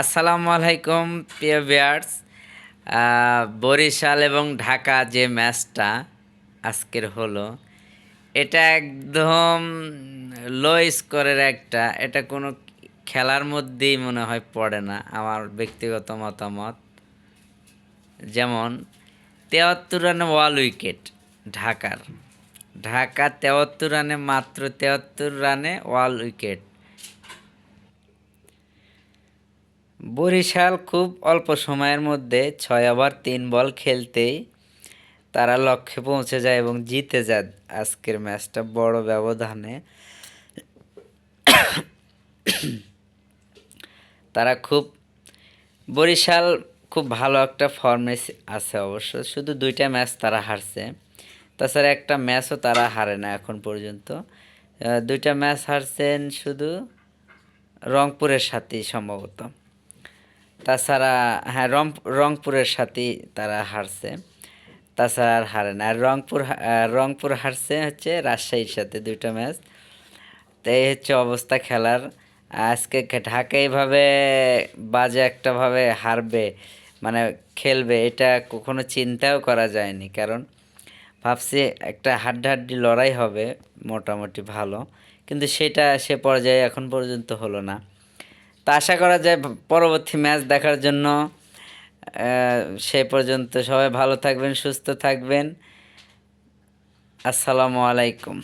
আসসালামু আলাইকুম প্রিয় ভিউয়ার্স। বরিশাল এবং ঢাকা যে ম্যাচটা আজকের হলো, এটা একদম লো স্কোরের একটা, এটা কোনো খেলার মধ্যেই মনে হয় পড়ে না আমার ব্যক্তিগত মতামত। যেমন ৭৩ রানে ওয়াল উইকেট ঢাকার, ঢাকা ৭৩ রানে, মাত্র ৭৩ রানে ওয়াল উইকেট। বরিশাল খুব অল্প সময়ের মধ্যে ৬ ওভার ৩ বল খেলতেই তারা লক্ষ্যে পৌঁছে যায় এবং জিতে যায় আজকের ম্যাচটা বড় ব্যবধানে। তারা খুব বরিশাল খুব ভালো একটা ফর্মে আছে অবশ্য, শুধু ২টা ম্যাচ তারা হারছে, তাছাড়া একটা ম্যাচও তারা হারে না এখন পর্যন্ত। ২টা ম্যাচ হারছেন শুধু রংপুরের সাথেই সম্ভবত, তাছাড়া হ্যাঁ রংপুরের সাথেই তারা হারছে, তাছাড়া আর হারে না। আর রংপুর হারছে হচ্ছে রাজশাহীর সাথে ২টা ম্যাচ। তো এই হচ্ছে অবস্থা খেলার। আজকে ঢাকা এইভাবে বাজে একটাভাবে হারবে, মানে খেলবে, এটা কখনো চিন্তাও করা যায়নি। কারণ ভাবছি একটা হাড্ডাহাড্ডি লড়াই হবে মোটামুটি ভালো, কিন্তু সেটা সে পর্যায়ে এখন পর্যন্ত হলো না। তো আশা করা যায় পরবর্তী ম্যাচ দেখার জন্য। সে পর্যন্ত সবাই ভালো থাকবেন, সুস্থ থাকবেন। আসসালামু আলাইকুম।